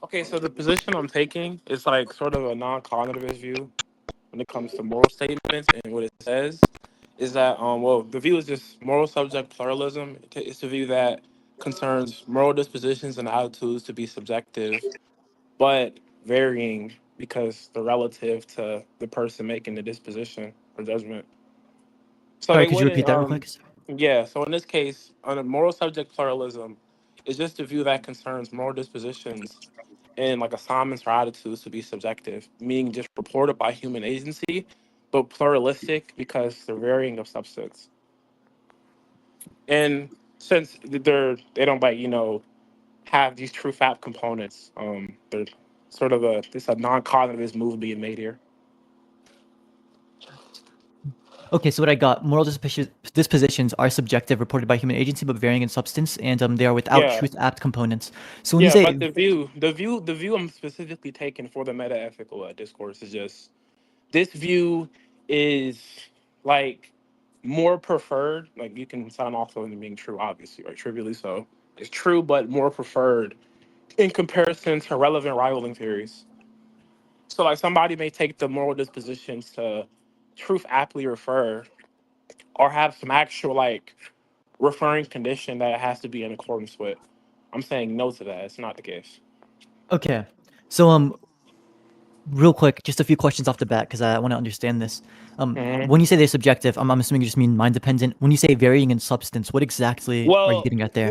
Okay, so the position I'm taking is like sort of a non-cognitivist view when it comes to moral statements, and what it says is that well, the view is just moral subject pluralism. It's a view that concerns moral dispositions and attitudes to be subjective but varying because they're relative to the person making the disposition or judgment. So Sorry, they could you wouldn't repeat that real quick? yeah, so in this case, on a moral subject pluralism is just a view that concerns moral dispositions and like assignments or attitudes to be subjective, meaning just reported by human agency, but pluralistic because they're varying of substance. And since they don't like, have these true fact components, they're sort of a non-cognitivist move being made here. Okay, so what I got, dispositions are subjective, reported by human agency, but varying in substance, and they are without Yeah. truth-apt components. So when you Yeah, say, but the view I'm specifically taking for the meta-ethical discourse is just this view is like more preferred. Like you can sign off on it being true, obviously, or trivially so. It's true, but more preferred in comparison to relevant rivaling theories. So, like, somebody may take the moral dispositions to truth aptly refer, or have some actual like referring condition that it has to be in accordance with. I'm saying no to that. It's not the case. okay, so real quick, just a few questions off the bat because I want to understand this. Mhm. When you say they're subjective, I'm assuming you just mean mind dependent. When you say varying in substance, what exactly are you Well, getting at there?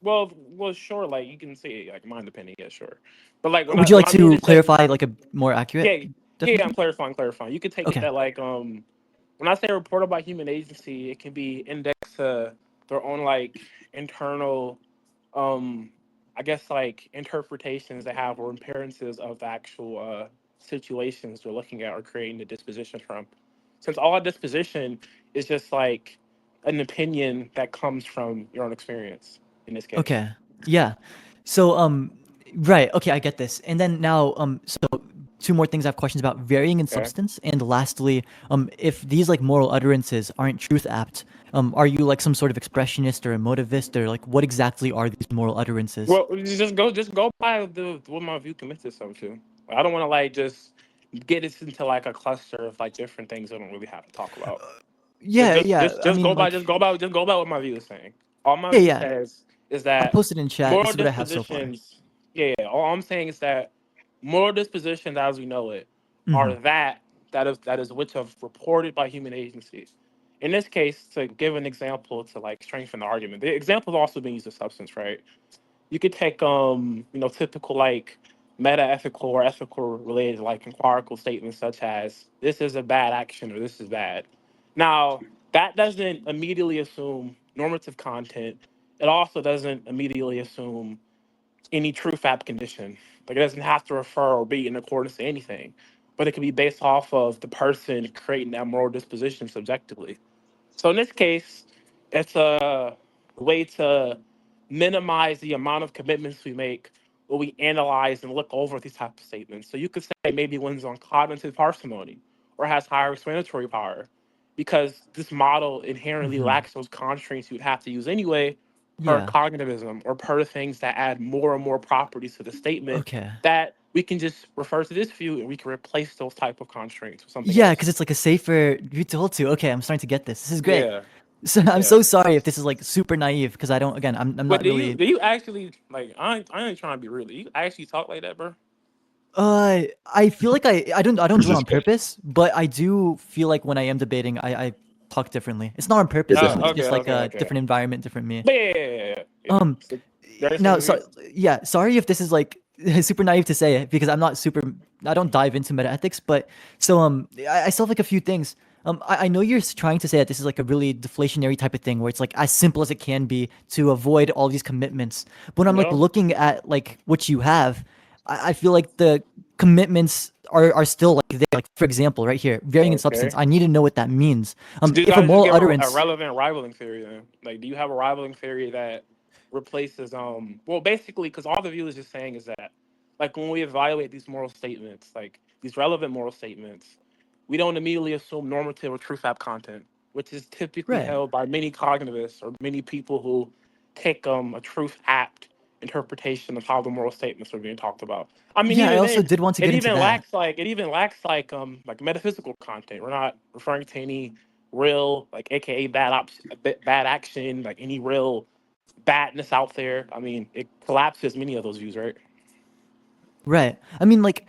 well, well. Sure. Like you can say like mind depending. Yeah, sure. But like when Would I you when like I mean to is just clarify like a more accurate yeah, yeah. I'm definition? clarifying. You could take it Okay. that like when I say reported by human agency, it can be indexed to their own like internal um I guess like interpretations they have or appearances of the actual situations they're looking at or creating the disposition from. Since all a disposition is just like an opinion that comes from your own experience in this case. Okay. Yeah. So right. Okay, I get this. And then now so two more things I have questions about: varying in Okay. substance, and lastly, if these like moral utterances aren't truth apt, are you like some sort of expressionist or emotivist, or like what exactly are these moral utterances? Well, just go by the what my view commits itself to. I don't want to like just get us into like a cluster of like different things I don't really have to talk about. Just Yeah, just yeah. just I just mean go by like just go by what my view is saying. All my yeah, view yeah. says is I that posted in chat. This moral is what I have so far. dispositions. Yeah. All I'm saying is that moral dispositions, as we know it, are Mhm. that is which are reported by human agencies. In this case, to give an example to like strengthen the argument, the example is also being used as substance, right? You could take typical like meta ethical or ethical related like inquirical statements such as this is a bad action or this is bad. Now that doesn't immediately assume normative content. It also doesn't immediately assume any true fact condition. Like it doesn't have to refer or be in accordance to anything, but it can be based off of the person creating that moral disposition subjectively. So in this case, it's a way to minimize the amount of commitments we make when we analyze and look over these type of statements. So you could say maybe one's on cognitive parsimony or has higher explanatory power because this model inherently Mhm. lacks those constraints you'd have to use anyway per Yeah. cognitivism or per things that add more and more properties to the statement Okay. that we can just refer to this view and we can replace those type of constraints with something Yeah, else. because it's like a safer view to hold to. Okay, I'm starting to get this. This is great. Yeah. So I'm Yeah. so sorry if this is like super naive because I don't. Again, I'm But not do you really. do you actually like? I ain't trying to be rude. Do you actually talk like that, bro? I feel like I don't do it on purpose, but I do feel like when I am debating, I talk differently. It's not on purpose though. It's Okay, just like okay, a okay. different environment, different me. But yeah. Um, So, very now, similar so views. yeah, sorry if this is like super naive to say it because I'm not super. I don't dive into meta ethics, but so I still have like a few things. I know you're trying to say that this is like a really deflationary type of thing where it's like as simple as it can be to avoid all these commitments. But when I'm like No. looking at like what you have, I feel like the commitments are still like there. Like for example, right here, varying in substance. Okay. I need to know what that means. So do you If a gotta just moral give a utterance, relevant rivaling theory then? Like, do you have a rivaling theory that replaces Well, basically, because all the view is just saying is that, like, when we evaluate these moral statements, like these relevant moral statements, we don't immediately assume normative or true fact content, which is typically right? held by many cognitivists or many people who take a truth apt interpretation of how the moral statements are being talked about. I mean, Yeah, I even also then, did want to get into that. it even lacks like metaphysical content. We're not referring to any real like AKA bad action, like any real badness out there. I mean, it collapses many of those views, right? Right. I mean, like,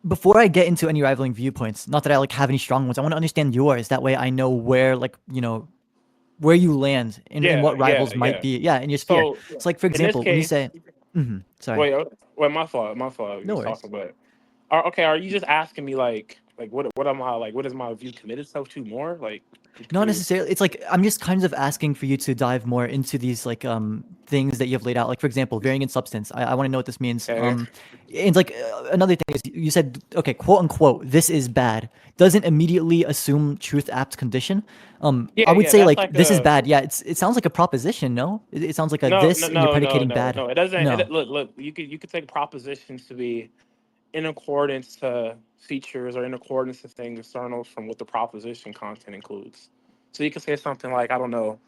before I get into any rivaling viewpoints, not that I like have any strong ones, I want to understand yours. That way I know where, like, where you land in Yeah, what yeah, rivals might yeah. be. Yeah, in your sphere. So So, like, for in this example, when you case, say, sorry, wait, wait, my fault, my fault. You no was worries. talking, but okay, are you just asking me like what am I like? What is my view committed itself to more? Like, I'm Not confused. necessarily. It's like I'm just kind of asking for you to dive more into these like things that you've laid out. Like for example, varying in substance. I want to know what this means. Okay. And like another thing is you said okay, quote unquote, this is bad. Doesn't immediately assume truth apt condition. I Yeah, would yeah, say that's like like this is a bad. Yeah, it sounds like a proposition. No, it sounds like a no, this no, and you're no, no, predicating no, bad. no. It doesn't. No. Look. You could take propositions to be in accordance to features or in accordance to things external from what the proposition content includes. So you could say something like, I don't know,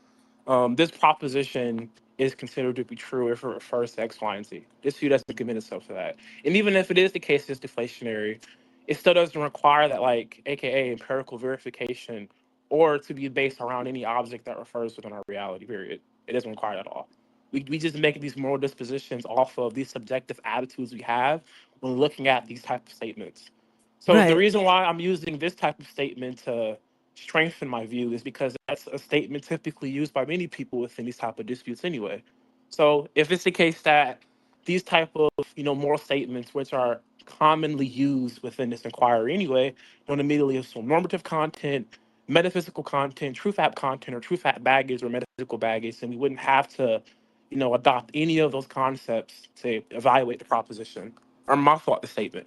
this proposition is considered to be true if it refers to X, Y, and Z. This view doesn't commit itself to that. And even if it is the case it's deflationary, it still doesn't require that, like, AKA empirical verification, or to be based around any object that refers within our reality, period. It doesn't require that at all. We just make these moral dispositions off of these subjective attitudes we have when looking at these type of statements. So the Right. reason why I'm using this type of statement to strengthen my view is because that's a statement typically used by many people within these type of disputes anyway. So if it's the case that these type of moral statements, which are commonly used within this inquiry anyway, don't immediately assume normative content, metaphysical content, truth app content, or truth app baggage or metaphysical baggage, then we wouldn't have to adopt any of those concepts to evaluate the proposition or my thought the statement.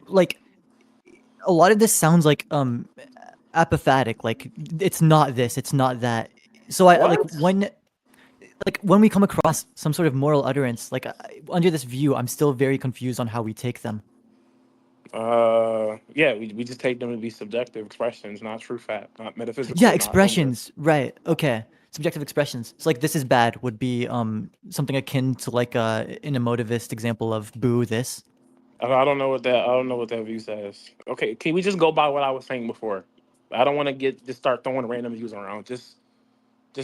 Like a lot of this sounds like apophatic. Like it's not this, it's not that. So I like What? when we come across some sort of moral utterance, like under this view, I'm still very confused on how we take them. Yeah, we just take them to be subjective expressions, not true fact, not Yeah, metaphysical, not normative. expressions, right? Okay, subjective expressions. So like this is bad would be something akin to like an emotivist example of boo this. I don't know what that view says. Okay, can we just go by what I was saying before? I don't want to just start throwing random views around. Just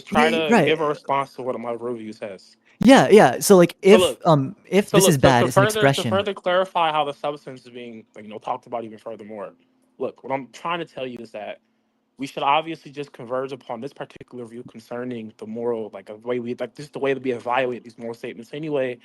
try Yeah, to right. give a response to what my real view says. Yeah, yeah. So like So look, if this is bad to is an expression. further clarify how the substance is being talked about even furthermore. Look, what I'm trying to tell you is that we should obviously just converge upon this particular view concerning the moral, like a way we like just the way that we evaluate these moral statements anyway,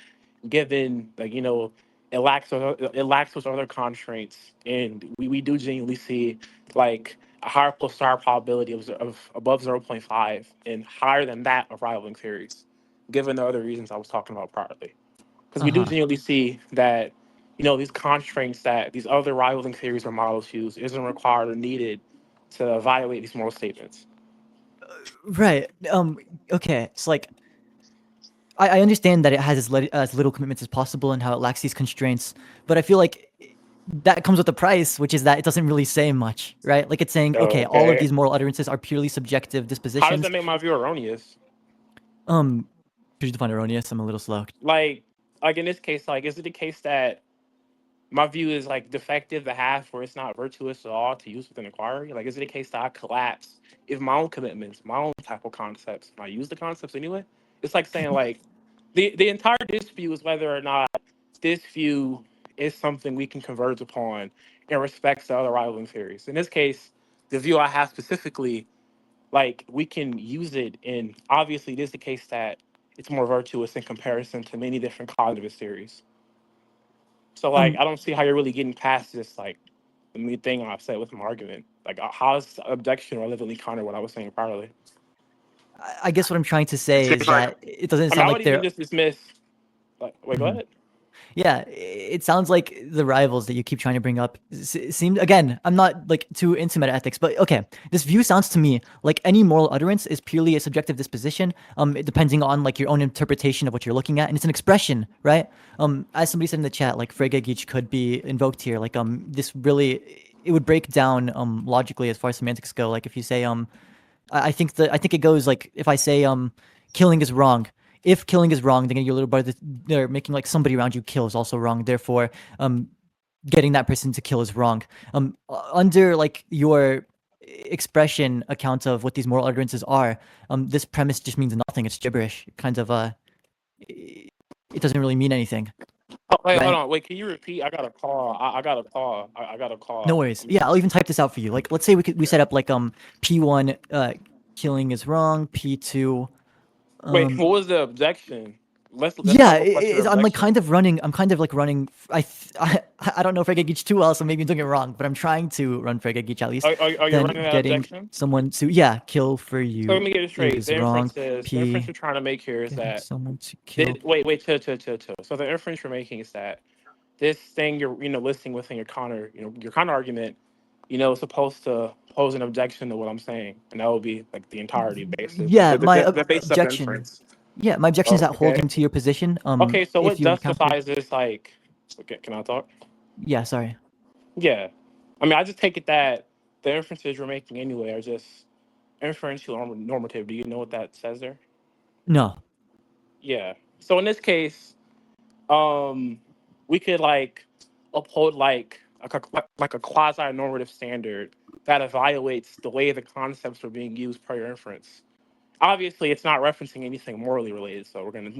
given like it lacks those other constraints, and we do genuinely see like a higher plus star probability of above 0.5 and higher than that of rivaling theories, given the other reasons I was talking about priorly. Because we do Uh-huh. genuinely see that these constraints that these other rivaling theories or models use isn't required or needed to evaluate these moral statements. Right. Okay. It's like I understand that it has as little commitments as possible and how it lacks these constraints, but I feel like that comes with a price, which is that it doesn't really say much, right? Like it's saying, okay, all of Okay. these moral utterances are purely subjective How does that dispositions. make my view erroneous? Um, could you define erroneous? I'm a little slow. Like, in this case, like, is it the case that my view is like defective the half where it's not virtuous at all to use within inquiry? Like, is it the case that I collapse if my own commitments, my own type of concepts, and I use the concepts anyway? It's like saying like the entire dispute is whether or not this view is something we can converge upon in respects to other rivaling theories. In this case, the view I have specifically, like we can use it in obviously it is the case that it's more virtuous in comparison to many different cognitive theories. So like Um, I don't see how you're really getting past this like the main thing I've said with my argument. Like how is objection relevantly counter what I was saying priorly? I guess what I'm trying to say is that it doesn't I mean sound I like would even they're. just dismiss like wait, go Mhm. ahead. Yeah, it sounds like the rivals that you keep trying to bring up seem again. I'm not like too into meta ethics, but okay, this view sounds to me like any moral utterance is purely a subjective disposition, depending on like your own interpretation of what you're looking at, and it's an expression, right? As somebody said in the chat, like Frege could be invoked here. Like this really it would break down logically as far as semantics go. Like if you say I think it goes like if I say killing is wrong, if killing is wrong, then your little brother, they're making like somebody around you kill is also wrong. Therefore, getting that person to kill is wrong. Under like your expression account of what these moral utterances are, this premise just means nothing. It's gibberish. Kind of it doesn't really mean anything, Oh, wait, hold right? on. Wait, can you repeat? I got a call. I got a call. I got a No call. worries. Yeah, I'll even type this out for you. Like, let's say we set up like P1 killing is wrong, P2 Wait, what was the objection? Let's yeah, talk about your I'm like objection. I'm kind of like running. I don't know Frege too well, so maybe I'm doing it wrong. But I'm trying to run Frege at least. Are you running Then that getting objection? someone to kill for So let you me get it straight. is wrong. The inference P you're trying to make here is getting that someone to kill. did wait, chill. So the inference you're making is that this thing you're listing within your counter, your counter argument, is supposed to pose an objection to what I'm saying, and that would be like the entirety basis, Yeah, my the basis of the objection. inference. Yeah, my objection is Oh, that okay. holding to your position. Okay. So If what you encounter, justifies this? Like, okay, can I talk? yeah, sorry, Yeah. I mean, I just take it that the inferences you're making anyway are just inferential normative. Do you know what that says there? no. Yeah. So in this case, um, we could like uphold like a quasi normative standard that evaluates the way the concepts are being used per your inference. Obviously, it's not referencing anything morally related, so we're gonna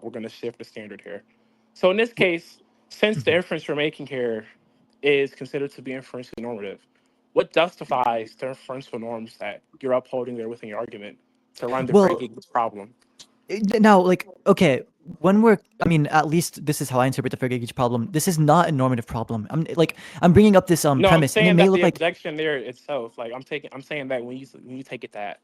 we're gonna shift the standard here. So in this case, since the Mhm. inference you're making here is considered to be inferentially normative, what justifies the inferential norms that you're upholding there within your argument to run the Well, Frege problem? now, like, okay, when I mean, at least this is how I interpret the Frege problem. This is not a normative problem. I'm bringing up this No, I'm premise, and it saying may that look the like, objection there itself, like I'm saying that when you take it that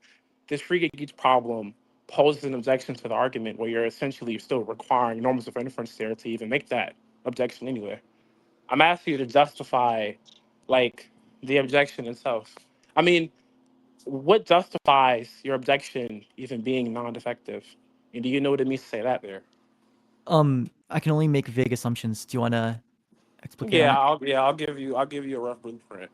this free gauge problem poses an objection to the argument where you're essentially still requiring norms of inference there to even make that objection anyway. I'm asking you to justify like the objection itself. I mean, what justifies your objection even being non-defective? And do you know what it means to say that there? I can only make vague assumptions. Do you want to explicate on Yeah, it? I'll give you a rough blueprint.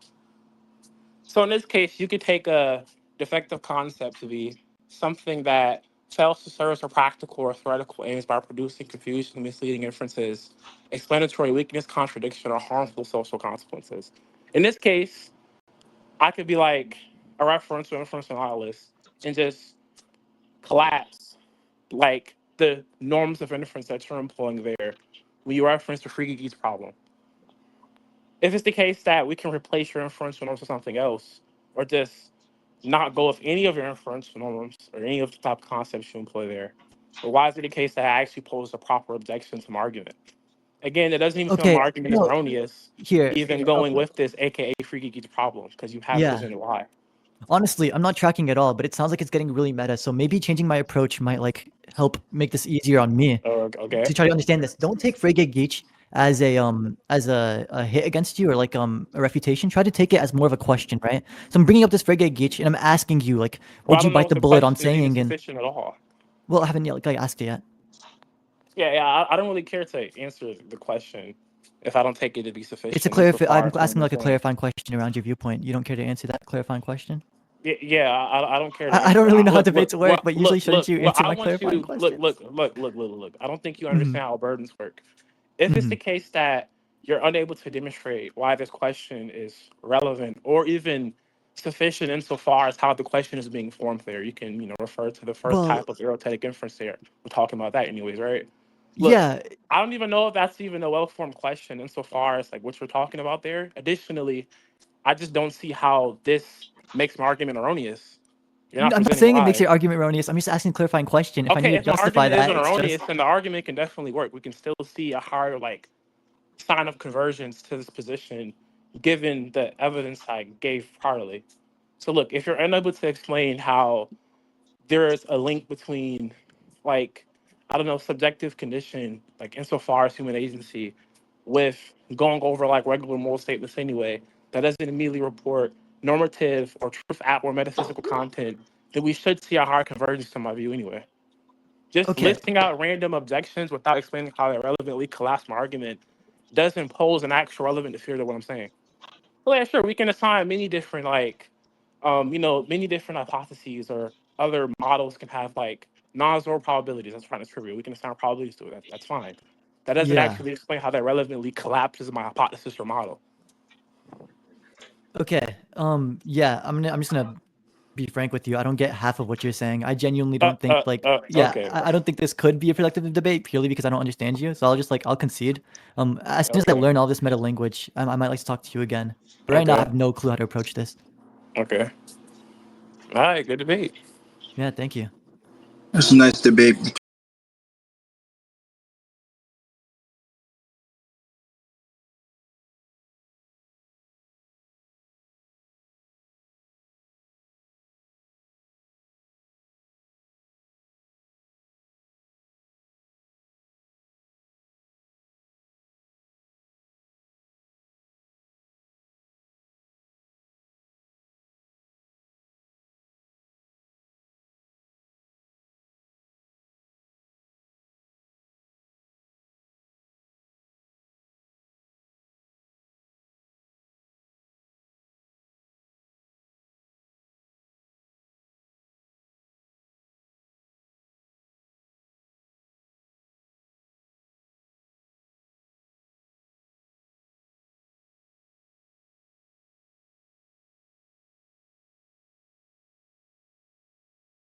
So in this case, you could take a defective concept to be something that fails to serve a practical or theoretical aims by producing confusion, misleading inferences, explanatory weakness, contradiction, or harmful social consequences. In this case, I could be like a referential inference nihilist and just collapse like the norms of inference that you're employing there when you reference the Frege problem. If it's the case that we can replace your inferential norms with something else, or just not go with any of your inferential norms or any of the type of concepts you employ there, or why is it the case that I actually pose a proper objection to my argument? Again, it doesn't even seem like my Okay, argument is well, erroneous, here, even going okay, with this AKA Freaky Geeks problem, because you haven't yeah. presented why. Honestly, I'm not tracking at all, but it sounds like it's getting really meta. So maybe changing my approach might like help make this easier on me Okay. to try to understand this. Don't take Frege Geach as a hit against you or like a refutation. Try to take it as more of a question, right? So I'm bringing up this Frege Geach and I'm asking you like, Well, I would you don't know bite if the the bullet on question is even saying and sufficient at all. well, I haven't yet like asked it yet. Yeah, I don't really care to answer the question if I don't take it to be It's a sufficient I'm insofar as what I'm asking like a employing. clarifying question around your viewpoint. You don't care to answer that clarifying question? Yeah, I don't care to I don't answer. really know how Look, debates work, but usually shouldn't you look. answer I my want clarifying you questions? look. I don't think you Mm-hmm. understand how burdens work. If it's the Mm-hmm. case that you're unable to demonstrate why this question is relevant or even sufficient insofar as how the question is being formed there, you can refer to the first Well, type of erotic inference there. We're talking about that anyways, right? Look, yeah. I don't even know if that's even a well-formed question insofar as like what you're talking about there. Additionally, I just don't see how this makes my argument erroneous. You're not I'm not presenting saying it makes why. your argument erroneous. I'm just asking a clarifying question. If I need Okay, to if my justify argument that, isn't it's just erroneous, then the argument can definitely work. We can still see a higher like sign of convergence to this position, given the evidence I gave priorly. So look, if you're unable to explain how there is a link between like I don't know subjective condition, like insofar as human agency, with going over like regular moral statements anyway, that doesn't immediately report normative or truth app or metaphysical content, then we should see a higher convergence to my view anyway. Just okay. listing out random objections without explaining how they relevantly collapse my argument doesn't pose an actual relevant defeat to what I'm saying. Well, yeah, sure, we can assign many different many different hypotheses or other models can have like non-zero probabilities. That's fine. That's trivial. We can assign probabilities to it. That's fine. That doesn't Yeah. actually explain how that relevantly collapses my hypothesis or model. Okay. Yeah. I'm just gonna be frank with you. I don't get half of what you're saying. I genuinely don't think yeah. Okay, bro. I don't think this could be a productive debate purely because I don't understand you. So I'll concede. As soon as I Okay. learn all this meta language, I might like to talk to you again. But right now, I Okay. have no clue how to approach this. Okay. All right. Good debate. Yeah. Thank you. It's a nice debate between